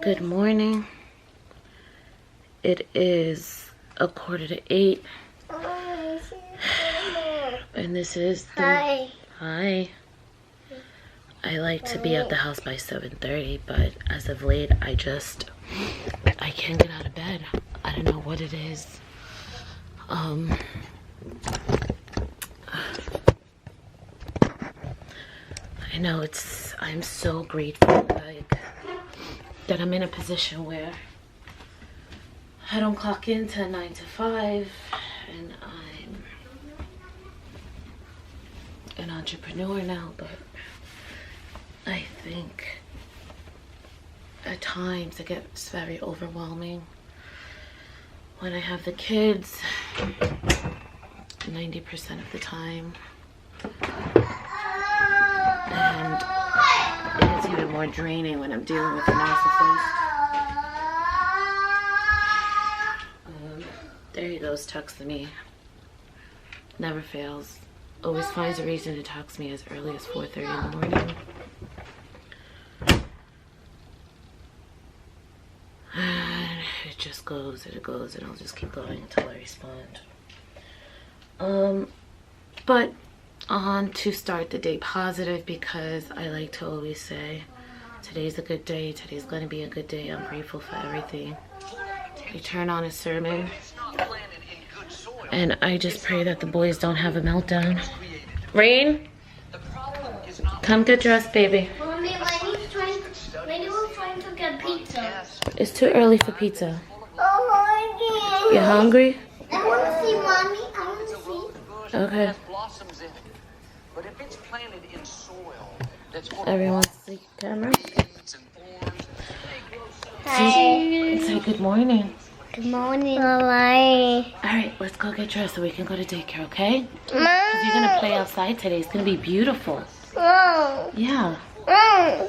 Good morning. It is 7:45, and this is the... Hi. I like to be at the house by 7:30, but as of late, I can't get out of bed. I don't know what it is. I know I'm so grateful, that I'm in a position where I don't clock in till 9 to 5, and I'm an entrepreneur now, but I think at times it gets very overwhelming when I have the kids 90% of the time, and it gets even more draining when I'm dealing with a narcissist. There he goes, texting me. Never fails. Always finds a reason to text me as early as 4:30 in the morning. And it just goes and it goes, and I'll just keep going until I respond. But on to start the day positive, because I like to always say, today's a good day, today's going to be a good day, I'm grateful for everything. I turn on a sermon, and I just pray that the boys don't have a meltdown. Rain, come get dressed, baby. Mommy, Lenny was trying to get pizza. It's too early for pizza. Oh, You hungry? I want to see Mommy. I want to see. Okay. But if it's planted in soil that's Everyone see camera? Hi. Say good morning. Good morning. Bye. Alright, let's go get dressed so we can go to daycare, okay? Mom. Because you're going to play outside today. It's going to be beautiful. Mom. Yeah. Mom.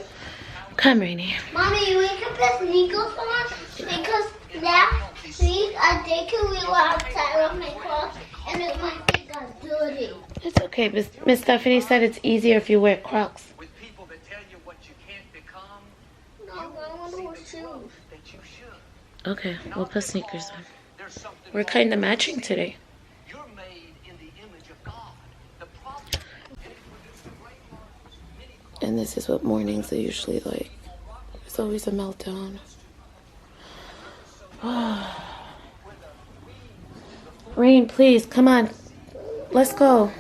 Come, Rainy. Mommy, we can put sneakers on because last week at daycare we were outside with my clothes and my feet got dirty. It's okay. Miss Stephanie said it's easier if you wear Crocs. with people that tell you what you can't become, No, I want to wear shoes. that you should. Okay, we'll put sneakers on. There's something We're kind of matching today. You're made in the image of God. The problem And this is what mornings are usually like. There's always a meltdown. Rain, please, come on. Let's go.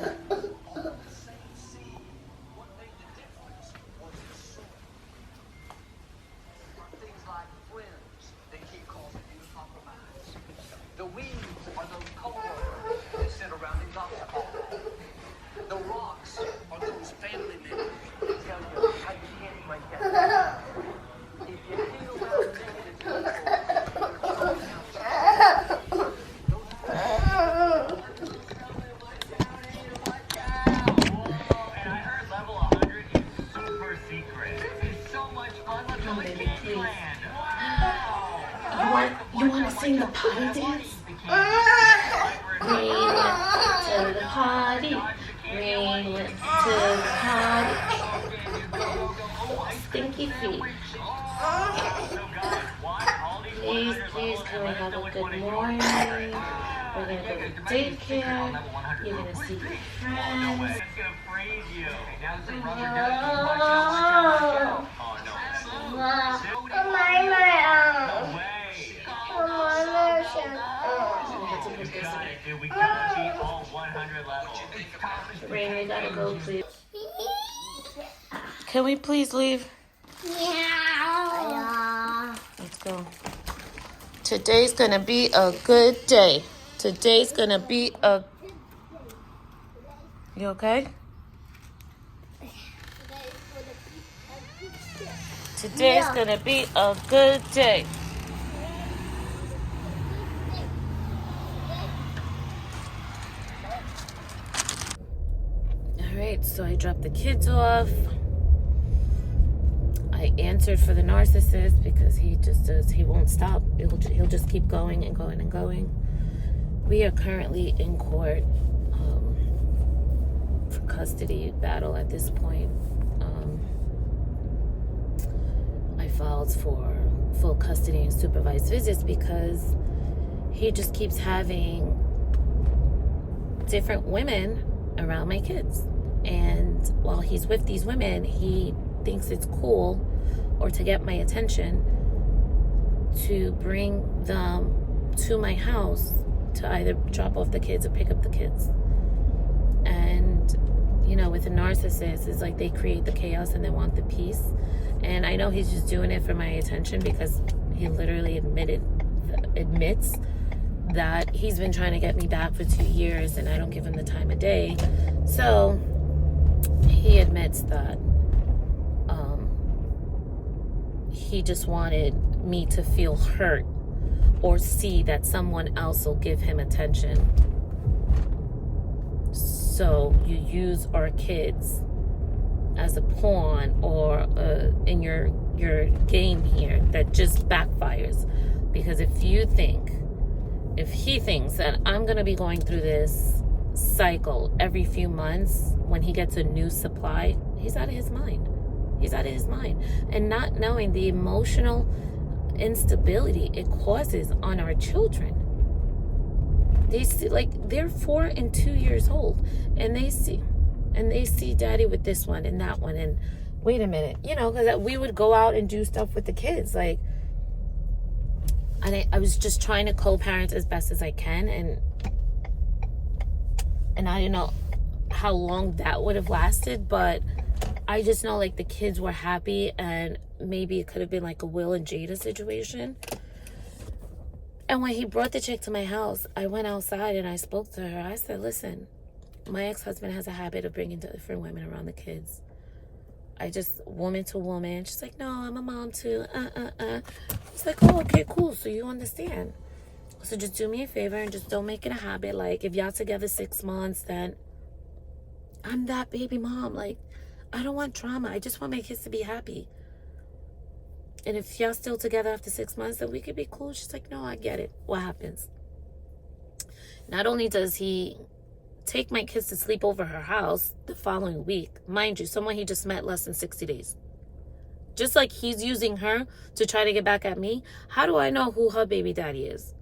things like friends, they keep causing you to compromise. The weeds are those coworkers that sit around and gossip all day. The rocks are those family members that tell you how you can't break that. If you hang around negative people, and I heard level 100 is super secret. It's so much fun. Let's go to Candyland. You want to sing the potty dance? Rain went to the potty. Rain went to the potty. Stinky feet. Please, can we have a good morning? We're going to go to daycare. You're going to see your friends. It's gonna freeze you. Now some Oh. rubber ducky. We gotta beat all 100 levels. Rain, we gotta go, please. Can we please leave? Yeah. Let's go. Today's gonna be a good day. Today's gonna be a... You okay? Today's gonna be a good day. Alright, so I dropped the kids off. I answered for the narcissist because he won't stop. He'll just keep going and going and going. We are currently in court for custody battle at this point. I filed for full custody and supervised visits because he just keeps having different women around my kids. And while he's with these women, he thinks it's cool, or to get my attention, to bring them to my house to either drop off the kids or pick up the kids. And, you know, with a narcissist, it's like they create the chaos and they want the peace. And I know he's just doing it for my attention because he literally admits that he's been trying to get me back for 2 years and I don't give him the time of day. So he admits that he just wanted me to feel hurt or see that someone else will give him attention. So you use our kids as a pawn or in your game here that just backfires. Because if he thinks that I'm going to be going through this cycle every few months when he gets a new supply, he's out of his mind. He's out of his mind. And not knowing the emotional instability it causes on our children. They see, like, they're 4 and 2 years old, and they see daddy with this one and that one, and wait a minute, you know, because we would go out and do stuff with the kids, like, and I was just trying to co-parent as best as I can, and I don't know how long that would have lasted, but I just know, like, the kids were happy, and maybe it could have been like a Will and Jada situation. And when he brought the chick to my house, I went outside and I spoke to her. I said, listen, my ex-husband has a habit of bringing different women around the kids. I just, woman to woman. She's like, no, I'm a mom too. It's like, oh, okay, cool. So you understand. So just do me a favor and just don't make it a habit. Like, if y'all together 6 months, then I'm that baby mom. Like, I don't want drama. I just want my kids to be happy. And if y'all still together after 6 months, then we could be cool. She's like, no, I get it. What happens? Not only does he take my kids to sleep over her house the following week, mind you, someone he just met less than 60 days. Just like he's using her to try to get back at me, how do I know who her baby daddy is?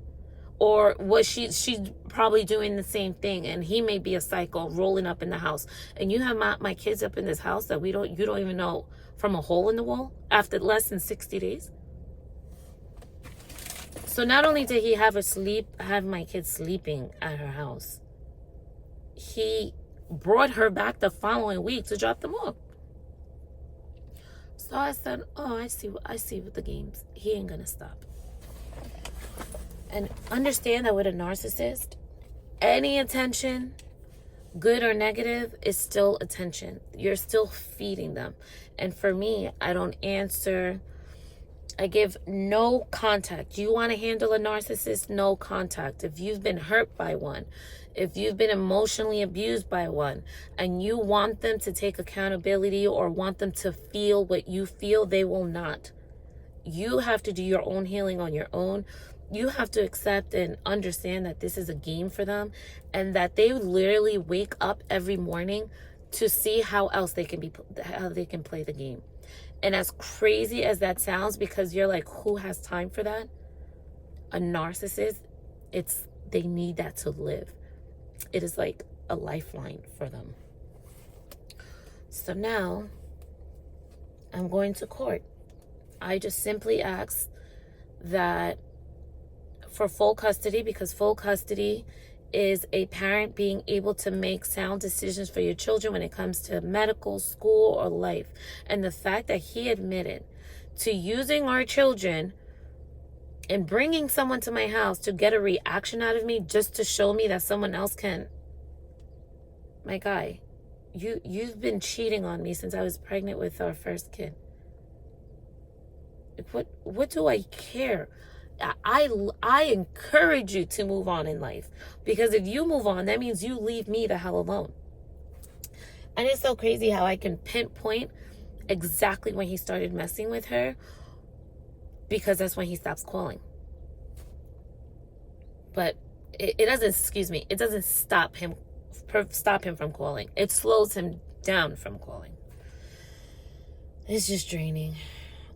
Or was she's probably doing the same thing, and he may be a psycho rolling up in the house. And you have my kids up in this house that you don't even know from a hole in the wall after less than 60 days. So not only did he have my kids sleeping at her house, he brought her back the following week to drop them off. So I said, oh, I see with the games. He ain't gonna stop. And understand that with a narcissist, any attention, good or negative, is still attention. You're still feeding them. And for me, I don't answer. I give no contact. You want to handle a narcissist? No contact. If you've been hurt by one, if you've been emotionally abused by one, and you want them to take accountability or want them to feel what you feel, they will not. You have to do your own healing on your own. You have to accept and understand that this is a game for them, and that they literally wake up every morning to see how else they can play the game. And as crazy as that sounds, because you're like, who has time for that? A narcissist, they need that to live. It is like a lifeline for them. So now I'm going to court. I just simply ask that for full custody, because full custody is a parent being able to make sound decisions for your children when it comes to medical, school, or life. And the fact that he admitted to using our children and bringing someone to my house to get a reaction out of me just to show me that someone else can. My guy, you've been cheating on me since I was pregnant with our first kid. What do I care? I encourage you to move on in life, because if you move on, that means you leave me the hell alone. And it's so crazy how I can pinpoint exactly when he started messing with her, because that's when he stops calling. But it doesn't stop him from calling. It slows him down from calling. It's just draining.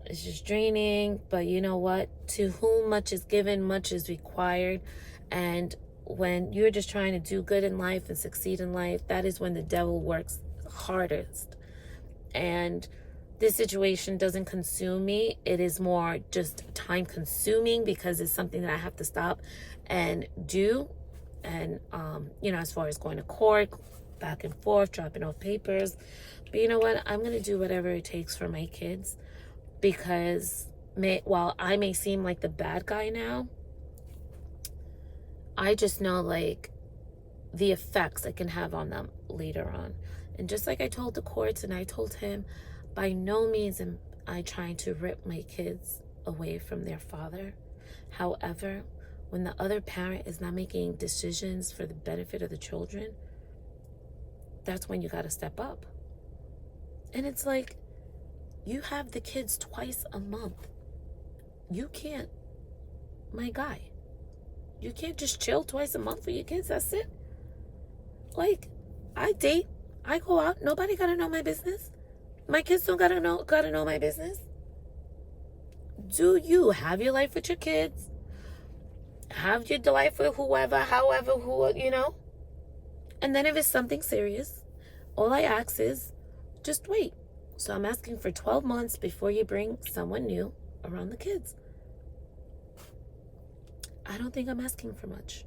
It's just draining. But you know what? To whom much is given, much is required. And when you're just trying to do good in life and succeed in life, that is when the devil works hardest. And this situation doesn't consume me. It is more just time consuming because it's something that I have to stop and do. And, as far as going to court, back and forth, dropping off papers. But you know what? I'm going to do whatever it takes for my kids, because while I may seem like the bad guy now, I just know like the effects it can have on them later on. And just like I told the courts and I told him, by no means am I trying to rip my kids away from their father. However, when the other parent is not making decisions for the benefit of the children, that's when you got to step up. And it's like, you have the kids twice a month. You can't, my guy, you can't just chill twice a month for your kids. That's it. Like, I date, I go out. Nobody gotta know my business. My kids don't gotta know my business. Do you have your life with your kids? Have your life with whoever, however, And then if it's something serious, all I ask is just wait. So I'm asking for 12 months before you bring someone new around the kids. I don't think I'm asking for much.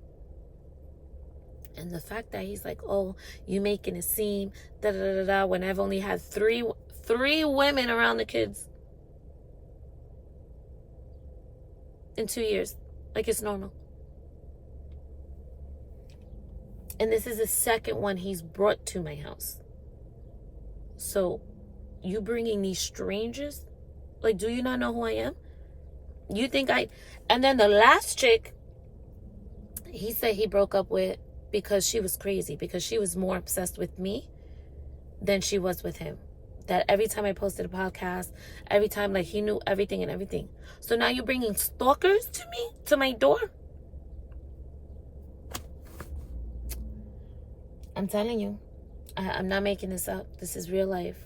And the fact that he's like, oh, you making it seem when I've only had three women around the kids in 2 years, like it's normal. And this is the second one he's brought to my house. So you bringing these strangers, like, do you not know who I am? You think and then the last chick, he said he broke up with because she was crazy, because she was more obsessed with me than she was with him. That every time I posted a podcast, every time, like, he knew everything and everything. So now you're bringing stalkers to me, to my door? I'm telling you, I'm not making this up. This is real life.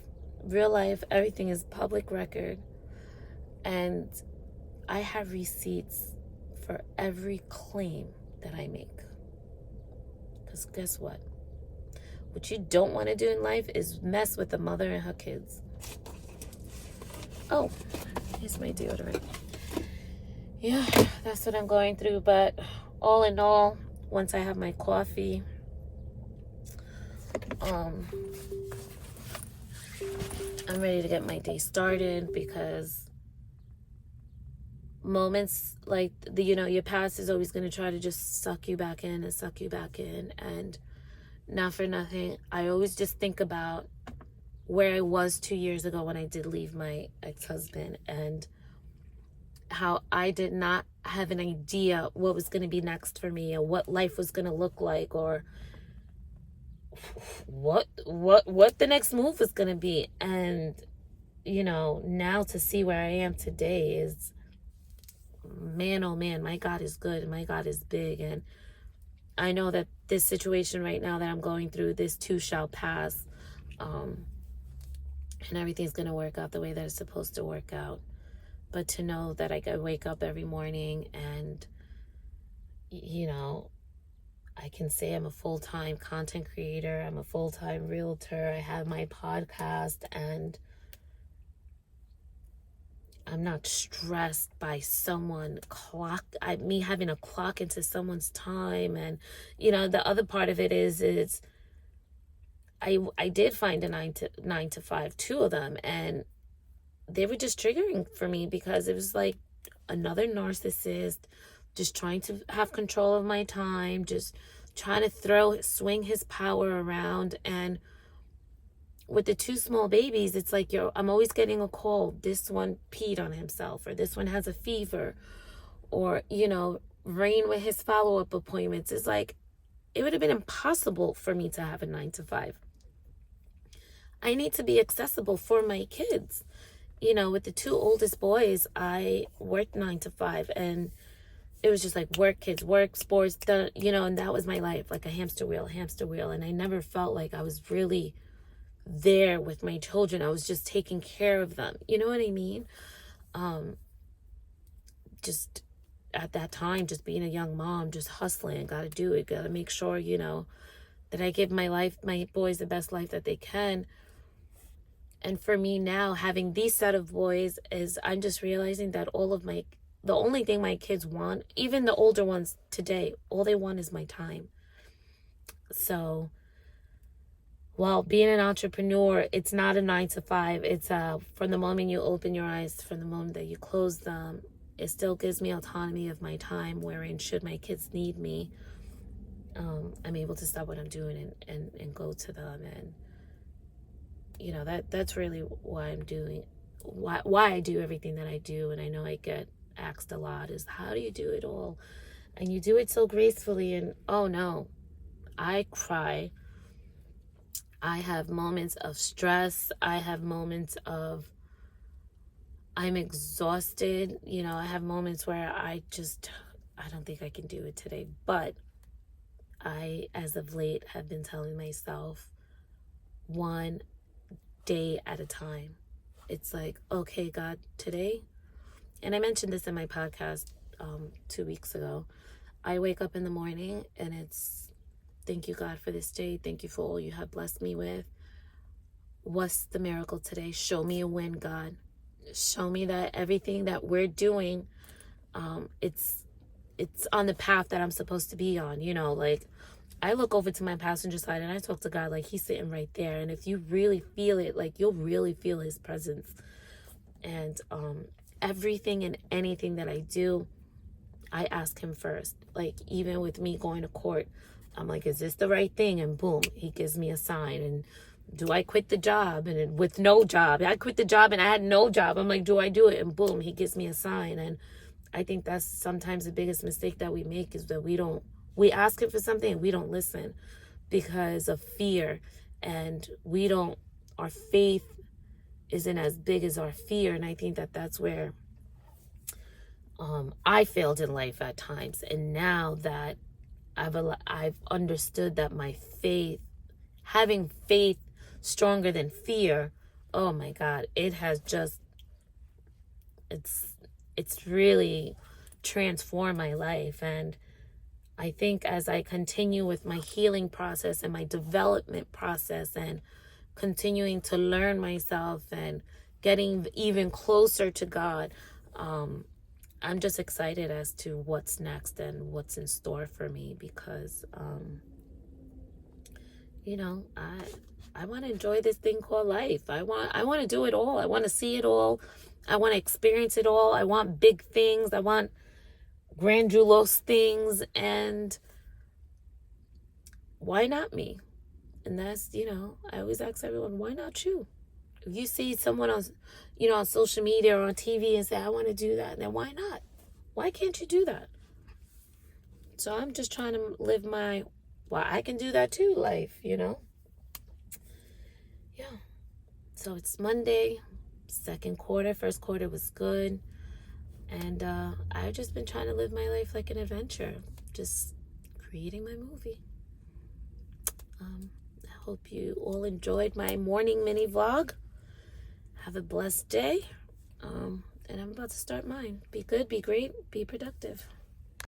Real life, everything is public record. And I have receipts for every claim that I make. Because guess what? What you don't want to do in life is mess with a mother and her kids. Oh, here's my deodorant. Yeah, that's what I'm going through. But all in all, once I have my coffee, I'm ready to get my day started, because moments like your past is always going to try to just suck you back in. And not for nothing, I always just think about where I was 2 years ago when I did leave my ex-husband, and how I did not have an idea what was going to be next for me, or what life was going to look like, or what the next move was going to be. And now to see where I am today is, man, oh man, my God is good. My God is big. And I know that this situation right now that I'm going through, this too shall pass. And everything's going to work out the way that it's supposed to work out. But to know that I can wake up every morning and, I can say I'm a full-time content creator. I'm a full-time realtor. I have my podcast, and I'm not stressed by me having to clock into someone's time. And, the other part of it is I did find a 9 to 5, 2 of them, and they were just triggering for me, because it was like another narcissist just trying to have control of my time, just trying to swing his power around. And with the 2 small babies, it's like I'm always getting a call. This one peed on himself, or this one has a fever, or, rain with his follow-up appointments. It's like, it would have been impossible for me to have a 9 to 5. I need to be accessible for my kids. With the 2 oldest boys, I worked 9 to 5, and it was just like work, kids, work, sports, and that was my life, like a hamster wheel. And I never felt like I was really there with my children. I was just taking care of them. You know what I mean? just at that time, just being a young mom, just hustling, gotta do it, gotta make sure, you know, that I give my boys the best life that they can. And for me now, having these set of boys, is I'm just realizing that the only thing my kids want, even the older ones today, all they want is my time. So while being an entrepreneur, it's not a 9 to 5. It's from the moment you open your eyes, from the moment that you close them, it still gives me autonomy of my time, wherein should my kids need me, I'm able to stop what I'm doing and go to them. And you know, that's really why I'm doing why I do everything that I do. And I know I get asked a lot, is how do you do it all? And you do it so gracefully. And oh no, I cry. I have moments of stress. I have moments of I'm exhausted. You know, I have moments where I don't think I can do it today. But I, as of late, have been telling myself, one day at a time. It's like, okay, God, today, and I mentioned this in my podcast 2 weeks ago, I wake up in the morning and it's, thank you, God, for this day. Thank you for all you have blessed me with. What's the miracle today? Show me a win, God. Show me that everything that we're doing, it's on the path that I'm supposed to be on. You know, like, I look over to my passenger side and I talk to God like he's sitting right there. And if you really feel it, like, you'll really feel his presence. And everything and anything that I do, I ask him first. Like, even with me going to court, I'm like, is this the right thing? And boom, he gives me a sign. And do I quit the job? And with no job, I quit the job and I had no job. I'm like, do I do it? And boom, he gives me a sign. And I think that's sometimes the biggest mistake that we make, is that we ask him for something and we don't listen because of fear. And our faith isn't as big as our fear. And I think that that's where I failed in life at times. And now that I've understood that my faith, having faith stronger than fear, oh my God, it has just, it's really transformed my life. And I think as I continue with my healing process and my development process and continuing to learn myself and getting even closer to God, I'm just excited as to what's next and what's in store for me, because you know, I want to enjoy this thing called life. I want to do it all. I want to see it all. I want to experience it all. I want big things. I want grandiose things. And why not me? And that's, you know, I always ask everyone, why not you? If you see someone on, you know, on social media or on TV and say, I want to do that, then why not? Why can't you do that? So I'm just trying to live my, well, I can do that too life, you know? Yeah. So it's Monday, second quarter. First quarter was good. And I've just been trying to live my life like an adventure, just creating my movie. I hope you all enjoyed my morning mini vlog. Have a blessed day. And I'm about to start mine. Be good, be great, be productive.